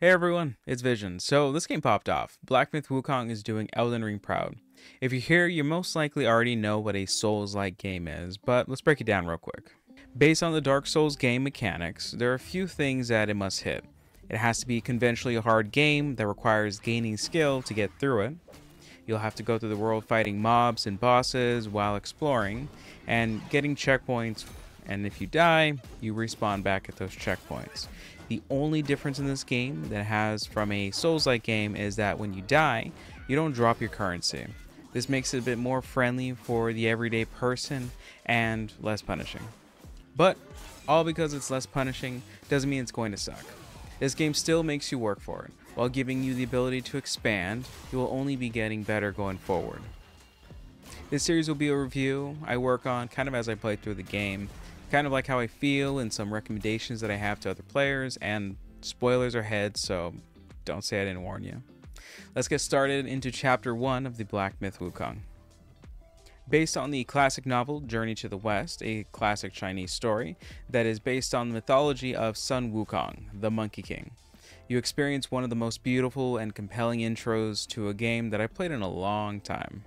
Hey everyone, it's Vision. So this game popped off. Black Myth Wukong is doing Elden Ring proud. If you're here, you most likely already know what a Souls-like game is, but let's break it down real quick. Based on the Dark Souls game mechanics, there are a few things that it must hit. It has to be conventionally a hard game that requires gaining skill to get through it. You'll have to go through the world fighting mobs and bosses while exploring and getting checkpoints, and if you die, you respawn back at those checkpoints. The only difference in this game that it has from a Souls-like game is that when you die, you don't drop your currency. This makes it a bit more friendly for the everyday person and less punishing. But all because it's less punishing doesn't mean it's going to suck. This game still makes you work for it. While giving you the ability to expand, you will only be getting better going forward. This series will be a review I work on kind of as I play through the game, kind of like how I feel and some recommendations that I have to other players, and spoilers are ahead, so don't say I didn't warn you. Let's get started into Chapter 1 of the Black Myth Wukong. Based on the classic novel Journey to the West, a classic Chinese story that is based on the mythology of Sun Wukong, the Monkey King. You experience one of the most beautiful and compelling intros to a game that I played in a long time.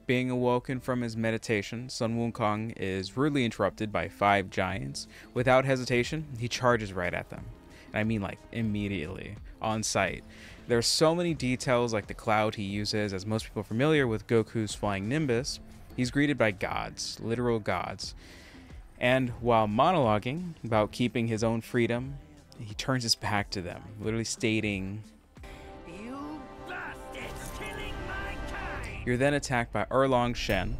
Being awoken from his meditation, Sun Wukong is rudely interrupted by 5 giants. Without hesitation, he charges right at them. And I mean like immediately, on sight. There are so many details like the cloud he uses, as most people are familiar with Goku's flying Nimbus. He's greeted by gods, literal gods. And while monologuing about keeping his own freedom, he turns his back to them, literally stating, "You bastards, killing my kind!" You're then attacked by Erlong Shen.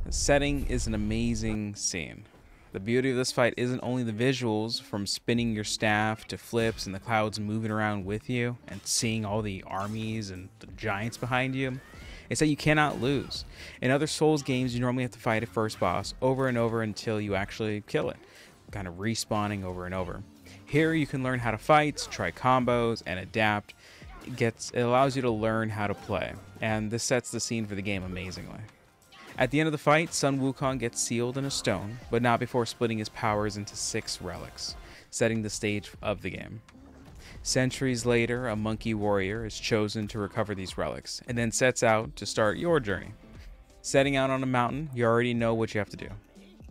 The setting is an amazing scene. The beauty of this fight isn't only the visuals, from spinning your staff to flips and the clouds moving around with you and seeing all the armies and the giants behind you. It's that you cannot lose. In other Souls games, you normally have to fight a first boss over and over until you actually kill it, kind of respawning over and over. Here you can learn how to fight, try combos, and adapt. It allows you to learn how to play, and this sets the scene for the game amazingly. At the end of the fight, Sun Wukong gets sealed in a stone, but not before splitting his powers into 6 relics, setting the stage of the game. Centuries later, a monkey warrior is chosen to recover these relics, and then sets out to start your journey. Setting out on a mountain, you already know what you have to do.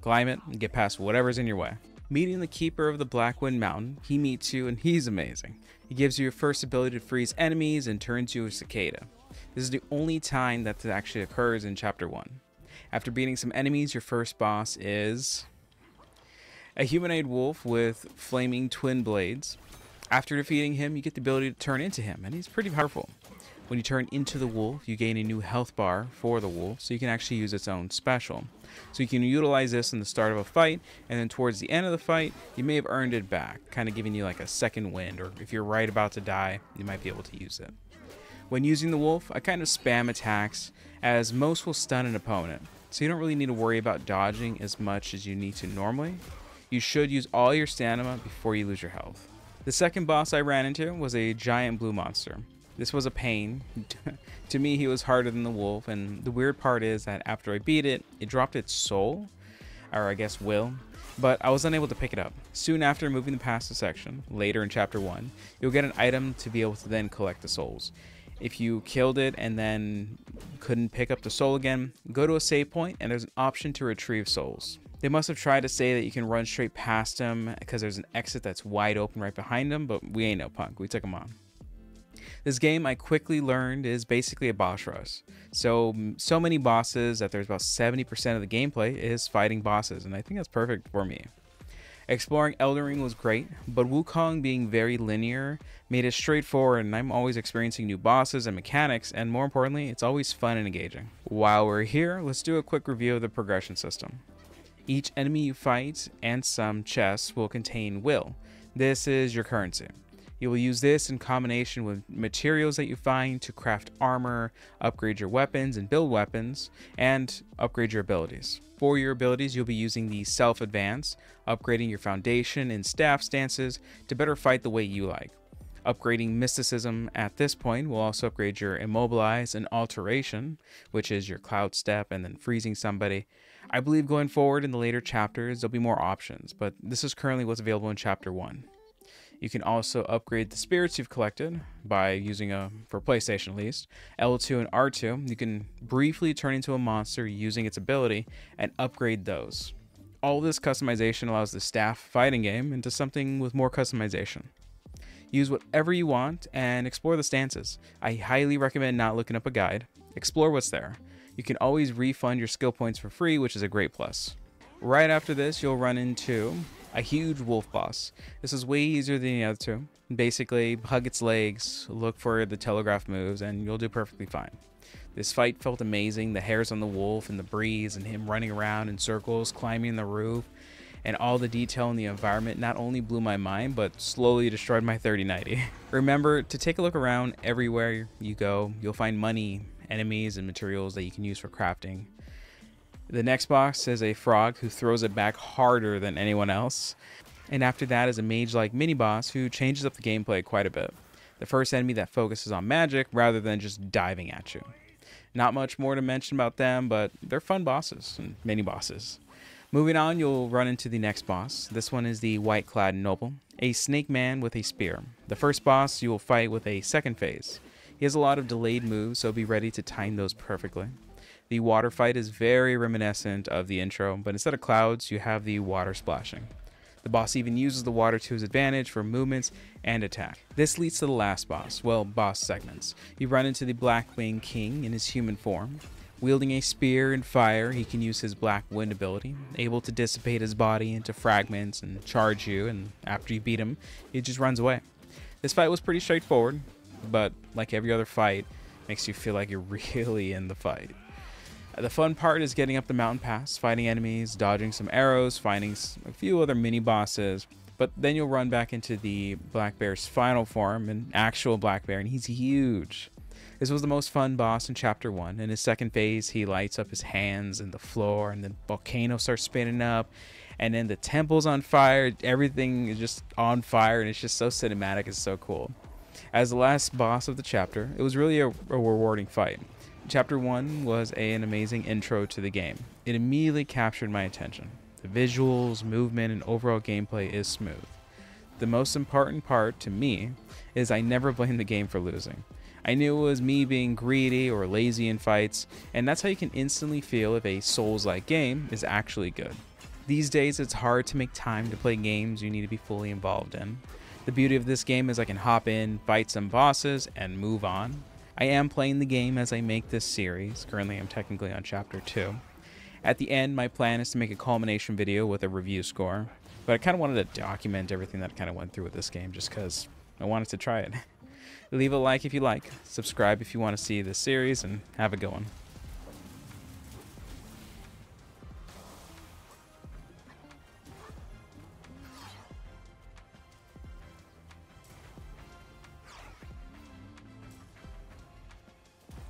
Climb it and get past whatever's in your way. Meeting the keeper of the Blackwind Mountain, he meets you and he's amazing. He gives you your first ability to freeze enemies and turns you a cicada. This is the only time that this actually occurs in Chapter 1. After beating some enemies, your first boss is a humanoid wolf with flaming twin blades. After defeating him, you get the ability to turn into him, and he's pretty powerful. When you turn into the wolf, you gain a new health bar for the wolf, so you can actually use its own special. So you can utilize this in the start of a fight, and then towards the end of the fight, you may have earned it back, kind of giving you like a second wind, or if you're right about to die, you might be able to use it. When using the wolf, I kind of spam attacks, as most will stun an opponent, so you don't really need to worry about dodging as much as you need to normally. You should use all your stamina before you lose your health. The second boss I ran into was a giant blue monster. This was a pain. To me, he was harder than the wolf, and the weird part is that after I beat it, it dropped its soul, or I guess will, but I was unable to pick it up. Soon after moving past the section, later in Chapter 1, you'll get an item to be able to then collect the souls. If you killed it and then couldn't pick up the soul again, go to a save point and there's an option to retrieve souls. They must have tried to say that you can run straight past them because there's an exit that's wide open right behind them, but we ain't no punk, we took them on. This game, I quickly learned, is basically a boss rush. So many bosses that there's about 70% of the gameplay is fighting bosses, and I think that's perfect for me. Exploring Elden Ring was great, but Wukong being very linear made it straightforward, and I'm always experiencing new bosses and mechanics, and more importantly, it's always fun and engaging. While we're here, let's do a quick review of the progression system. Each enemy you fight and some chests will contain will. This is your currency. You will use this in combination with materials that you find to craft armor, upgrade your weapons and build weapons, and upgrade your abilities. For your abilities, you'll be using the self-advance, upgrading your foundation and staff stances to better fight the way you like. Upgrading mysticism at this point will also upgrade your immobilize and alteration, which is your cloud step and then freezing somebody. I believe going forward in the later chapters, there'll be more options, but this is currently what's available in Chapter 1. You can also upgrade the spirits you've collected by using for PlayStation at least, L2 and R2. You can briefly turn into a monster using its ability and upgrade those. All this customization allows the staff fighting game into something with more customization. Use whatever you want and explore the stances. I highly recommend not looking up a guide. Explore what's there. You can always refund your skill points for free, which is a great plus. Right after this, you'll run into a huge wolf boss. This is way easier than the other two. Basically, hug its legs, look for the telegraph moves, and you'll do perfectly fine. This fight felt amazing. The hairs on the wolf and the breeze and him running around in circles, climbing the roof, and all the detail in the environment not only blew my mind, but slowly destroyed my 3090. Remember to take a look around. Everywhere you go, you'll find money, enemies, and materials that you can use for crafting. The next boss is a frog who throws it back harder than anyone else. And after that is a mage-like mini-boss who changes up the gameplay quite a bit. The first enemy that focuses on magic rather than just diving at you. Not much more to mention about them, but they're fun bosses and mini-bosses. Moving on, you'll run into the next boss. This one is the white-clad noble, a snake man with a spear. The first boss you will fight with a second phase. He has a lot of delayed moves, so be ready to time those perfectly. The water fight is very reminiscent of the intro, but instead of clouds, you have the water splashing. The boss even uses the water to his advantage for movements and attack. This leads to the last boss, well, boss segments. You run into the Blackwing King in his human form. Wielding a spear and fire, he can use his Black Wind ability, able to dissipate his body into fragments and charge you, and after you beat him, he just runs away. This fight was pretty straightforward, but like every other fight, makes you feel like you're really in the fight. The fun part is getting up the mountain pass, fighting enemies, dodging some arrows, finding a few other mini bosses, but then you'll run back into the Black Bear's final form, an actual Black Bear, and he's huge. This was the most fun boss in Chapter 1. In his second phase, he lights up his hands and the floor, and the volcano starts spinning up, and then the temple's on fire, everything is just on fire, and it's just so cinematic, it's so cool. As the last boss of the chapter, it was really a rewarding fight. Chapter 1 was an amazing intro to the game. It immediately captured my attention. The visuals, movement, and overall gameplay is smooth. The most important part to me is I never blamed the game for losing. I knew it was me being greedy or lazy in fights, and that's how you can instantly feel if a Souls-like game is actually good. These days it's hard to make time to play games you need to be fully involved in. The beauty of this game is I can hop in, fight some bosses, and move on. I am playing the game as I make this series. Currently, I'm technically on Chapter 2. At the end, my plan is to make a culmination video with a review score, but I kind of wanted to document everything that I kind of went through with this game just because I wanted to try it. Leave a like if you like, subscribe if you want to see this series, and have a good one.